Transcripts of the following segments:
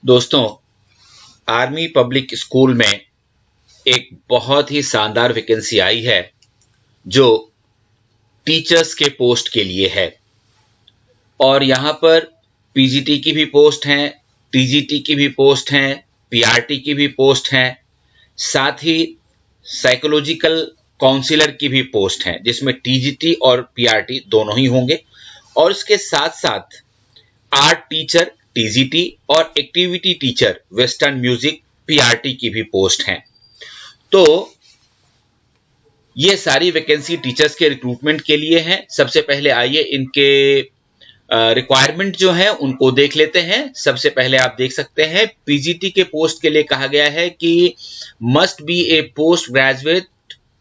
दोस्तों, army public school में एक बहुत ही शानदार वैकेंसी आई है जो टीचर्स के पोस्ट के लिए है। और यहाँ पर पीजीटी की भी पोस्ट हैं, टीजीटी की भी पोस्ट हैं, पीआरटी की भी पोस्ट हैं, साथ ही साइकोलॉजिकल काउंसलर की भी पोस्ट हैं, जिसमें टीजीटी और पीआरटी दोनों ही होंगे। और इसके साथ साथ आर्ट टीचर टीजीटी और activity teacher western music PRT की भी पोस्ट हैं। तो ये सारी वैकेंसी टीचर्स के रिक्रूटमेंट के लिए हैं। सबसे पहले आइए इनके रिक्वायरमेंट जो है उनको देख लेते हैं। सबसे पहले आप देख सकते हैं पीजीटी के पोस्ट के लिए कहा गया है कि must be A post graduate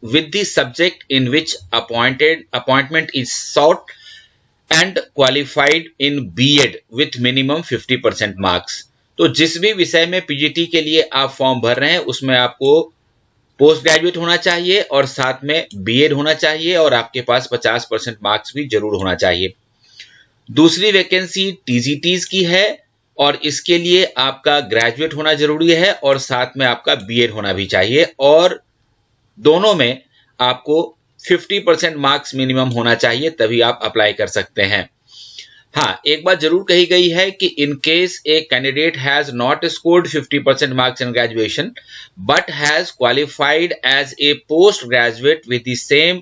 with the subject in which appointment is sought and qualified in B.Ed with minimum 50% marks। तो जिस भी विषय में पीजीटी के लिए आप फॉर्म भर रहे हैं उसमें आपको पोस्ट ग्रेजुएट होना चाहिए और साथ में बीएड होना चाहिए और आपके पास 50% मार्क्स भी जरूर होना चाहिए। दूसरी वैकेंसी टीजीटीज की है और इसके लिए आपका ग्रेजुएट होना जरूरी है और साथ में आपका बीएड होना भी चाहिए और दोनों में आपको 50% मार्क्स मिनिमम होना चाहिए, तभी आप अप्लाई कर सकते हैं। हाँ, एक बात जरूर कही गई है कि in case a candidate has not scored 50% marks in graduation but has qualified as a post graduate with the same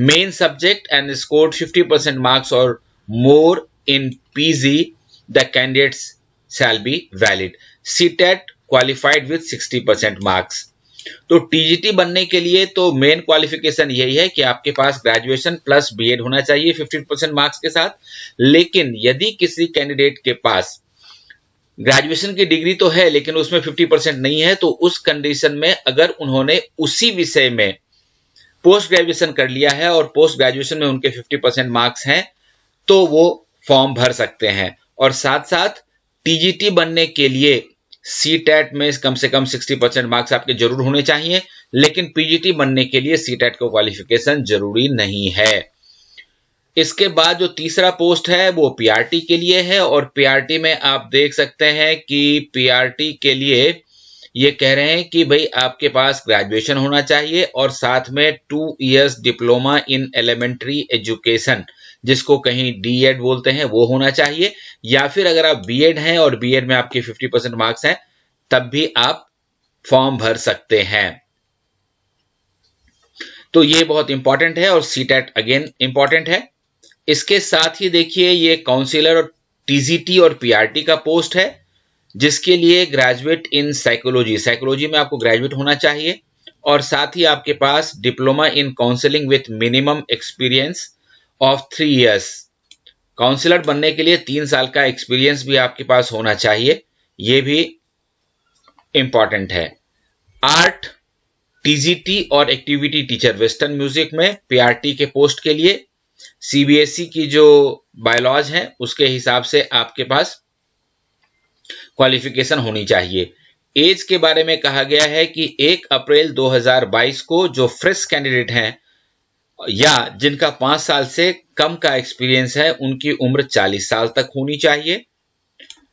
main subject and scored 50% marks or more in PG, the candidates shall be valid. CTET qualified with 60% marks. तो TGT बनने के लिए तो main qualification यही है कि आपके पास graduation plus BEd होना चाहिए 50% मार्क्स के साथ। लेकिन यदि किसी कैंडिडेट के पास ग्रेजुएशन की डिग्री तो है लेकिन उसमें 50% नहीं है, तो उस कंडीशन में अगर उन्होंने उसी विषय में पोस्ट ग्रेजुएशन कर लिया है और पोस्ट ग्रेजुएशन में उनके 50% मार्क्स हैं तो वो फॉर्म भर सकते हैं। और साथ साथ टीजीटी बनने के लिए सीटेट में कम से कम 60% मार्क्स आपके जरूर होने चाहिए, लेकिन पीजीटी बनने के लिए सीटेट का क्वालिफिकेशन जरूरी नहीं है। इसके बाद जो तीसरा पोस्ट है वो पीआरटी के लिए है और पीआरटी में आप देख सकते हैं कि पीआरटी के लिए ये कह रहे हैं कि भाई आपके पास ग्रेजुएशन होना चाहिए और साथ में 2 years diploma in elementary education, जिसको कहीं डीएड बोलते हैं, वो होना चाहिए। या फिर अगर आप बीएड हैं और बीएड में आपके 50% मार्क्स हैं तब भी आप फॉर्म भर सकते हैं। तो ये बहुत इंपॉर्टेंट है और सीटेट अगेन इंपॉर्टेंट है। इसके साथ ही देखिए ये काउंसलर और टीजीटी और पीआरटी का पोस्ट है जिसके लिए ग्रेजुएट इन साइकोलॉजी में आपको ग्रेजुएट होना चाहिए और साथ ही आपके पास diploma in counselling with minimum experience of 3 years. Counsellor बनने के लिए 3 साल का एक्सपीरियंस भी आपके पास होना चाहिए, ये भी इंपॉर्टेंट है। आर्ट टीजीटी और एक्टिविटी टीचर वेस्टर्न म्यूजिक में पीआरटी के पोस्ट के लिए सीबीएसई की जो बायलॉज हैं उसके हिसाब से आपके पास क्वालिफिकेशन होनी चाहिए। एज के बारे में कहा गया है कि 1 अप्रैल 2022 को जो फ्रेश कैंडिडेट हैं या जिनका 5 साल से कम का एक्सपीरियंस है उनकी उम्र 40 साल तक होनी चाहिए।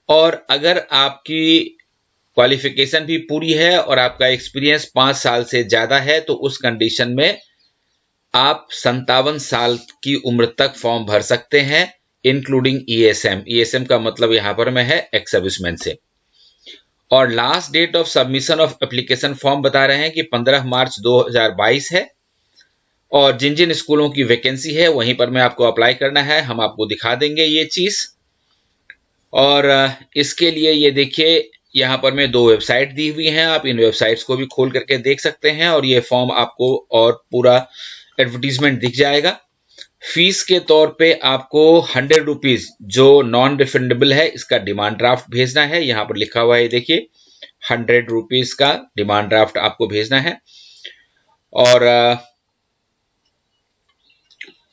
और अगर आपकी क्वालिफिकेशन भी पूरी है और आपका एक्सपीरियंस 5 साल से ज्यादा है तो उस कंडीशन में आप 57 साल की उम्र तक फॉर्म भर सकते हैं, इंक्लूडिंग ईएसएम। ईएसएम का मतलब यहां पर में है एक्स सर्विसमैन से। और last date of submission of application form बता रहे हैं कि 15 मार्च 2022 है। और जिन जिन स्कूलों की वैकेंसी है वहीं पर में आपको अप्लाई करना है, हम आपको दिखा देंगे ये चीज। और इसके लिए ये देखिए यहाँ पर में 2 वेबसाइट दी हुई हैं, आप इन वेबसाइट्स को भी खोल करके देख सकते हैं और ये फॉर्म आपको और पूरा एडवर्टीजमेंट दिख जाएगा। फीस के तौर पे आपको 100 रुपीज जो नॉन रिफंडेबल है इसका डिमांड ड्राफ्ट भेजना है। यहाँ पर लिखा हुआ है देखिए 100 रुपीज का डिमांड ड्राफ्ट आपको भेजना है। और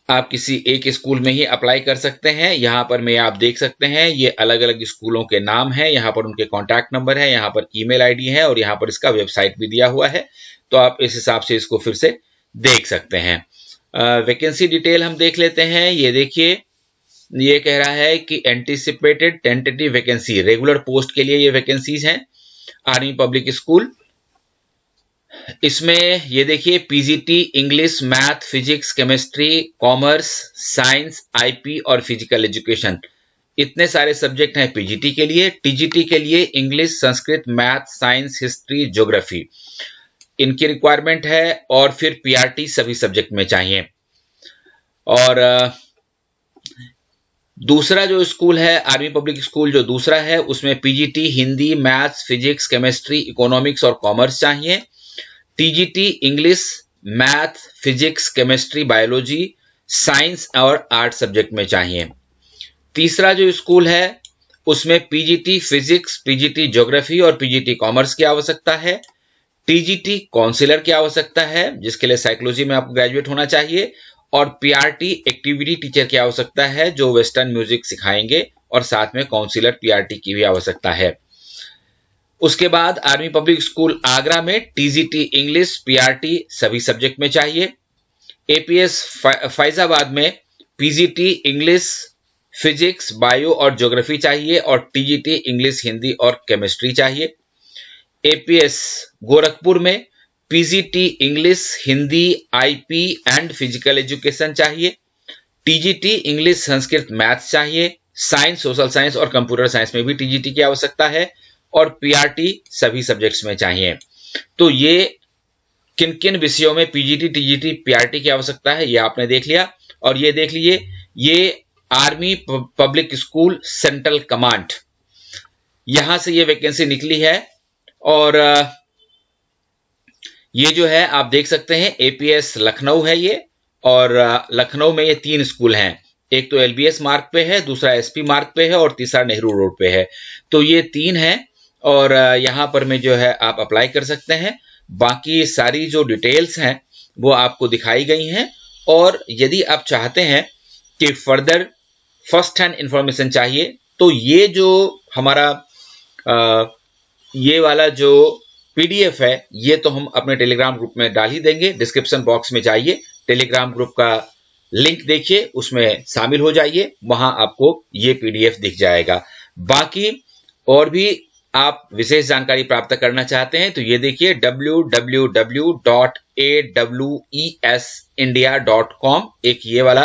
आप किसी एक स्कूल में ही अप्लाई कर सकते हैं। यहाँ पर मैं आप देख सकते हैं ये अलग अलग स्कूलों के नाम हैं, यहाँ पर उनके कॉन्टैक्ट नंबर है, यहाँ पर ईमेल आईडी है और यहाँ पर इसका वेबसाइट भी दिया हुआ है। तो आप इस हिसाब से इसको फिर से देख सकते हैं। वैकेंसी डिटेल हम देख लेते हैं। ये देखिए ये कह रहा है कि anticipated tentative vacancy, regular post के लिए ये वैकेंसीज हैं आर्मी पब्लिक स्कूल। इसमें ये देखिए PGT English, math, physics, chemistry, commerce, science, IP और फिजिकल एजुकेशन, इतने सारे सब्जेक्ट हैं पीजीटी के लिए। टीजीटी के लिए English, Sanskrit, math, science, history, geography इनकी रिक्वायरमेंट है। और फिर पीआरटी सभी सब्जेक्ट में चाहिए। और दूसरा जो स्कूल है आर्मी पब्लिक स्कूल जो दूसरा है, उसमें PGT Hindi, maths, physics, chemistry, economics और कॉमर्स चाहिए। TGT English, math, physics, chemistry, biology, science और आर्ट सब्जेक्ट में चाहिए। तीसरा जो स्कूल है उसमें पीजीटी फिजिक्स, पीजीटी ज्योग्राफी और पीजीटी कॉमर्स की आवश्यकता है। टीजीटी काउंसलर की आवश्यकता है, जिसके लिए साइकोलॉजी में आपको ग्रेजुएट होना चाहिए। और पीआरटी एक्टिविटी टीचर की आवश्यकता है, जो वेस्टर्न म्यूजिक सिखाएंगे। और साथ में काउंसलर पीआरटी की भी आवश्यकता है। उसके बाद आर्मी पब्लिक स्कूल आगरा में टीजीटी इंग्लिश, पीआरटी सभी सब्जेक्ट में चाहिए। एपीएस फैजाबाद में पीजीटी इंग्लिश, फिजिक्स, बायो और ज्योग्राफी चाहिए। और टीजीटी इंग्लिश, हिंदी और केमिस्ट्री चाहिए। एपीएस गोरखपुर में PGT English, Hindi, IP and physical education चाहिए। टीजीटी इंग्लिश, संस्कृत, मैथ्स चाहिए। साइंस, सोशल साइंस और कंप्यूटर साइंस में भी टीजीटी की आवश्यकता है। और पीआरटी सभी सब्जेक्ट्स में चाहिए। तो ये किन किन विषयों में पीजीटी, टीजीटी, पीआरटी की आवश्यकता है ये आपने देख लिया। और ये देख लीजिए, ये army public school central command, यहां से ये वैकेंसी निकली है। और ये जो है आप देख सकते हैं एपीएस लखनऊ है ये। और लखनऊ में ये 3 स्कूल हैं, एक तो एलबीएस मार्ग पे है, दूसरा एसपी मार्ग पे है और तीसरा नेहरू रोड पे है। तो ये 3 हैं और यहां पर में जो है आप अप्लाई कर सकते हैं। बाकी सारी जो डिटेल्स हैं वो आपको दिखाई गई हैं। और यदि आप चाहते हैं कि फर्दर फर्स्ट हैंड इंफॉर्मेशन चाहिए, तो ये जो हमारा ये वाला जो पीडीएफ है ये तो हम अपने टेलीग्राम ग्रुप में डाल ही देंगे। डिस्क्रिप्शन बॉक्स में जाइए, टेलीग्राम ग्रुप का लिंक देखिए, उसमें शामिल हो जाइए, वहां आपको ये पीडीएफ दिख जाएगा। बाकी और भी आप विशेष जानकारी प्राप्त करना चाहते हैं तो ये देखिए www.awesindia.com एक ये वाला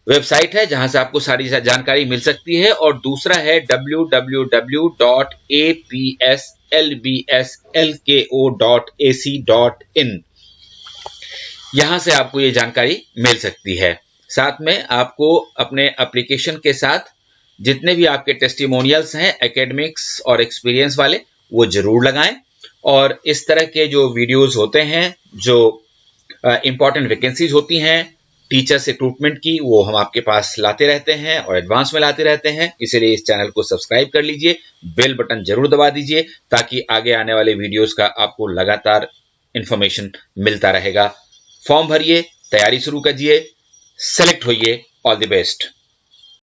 वेबसाइट है जहां से आपको सारी जानकारी मिल सकती है। और दूसरा है www.apslbslko.ac.in, यहां से आपको ये जानकारी मिल सकती है। साथ में आपको अपने एप्लीकेशन के साथ जितने भी आपके टेस्टिमोनियल्स हैं एकेडमिक्स और एक्सपीरियंस वाले वो जरूर लगाएं। और इस तरह के जो वीडियोस होते हैं जो इंपॉर्टेंट वैकेंसीज होती हैं टीचर से रिक्रूटमेंट की, वो हम आपके पास लाते रहते हैं और एडवांस में लाते रहते हैं। इसलिए इस चैनल को सब्सक्राइब कर लीजिए, बेल बटन जरूर दबा दीजिए ताकि आगे आने वाले वीडियोस का आपको लगातार इंफॉर्मेशन मिलता रहेगा। फॉर्म भरिए, तैयारी शुरू कीजिए, सेलेक्ट होइए। All the best.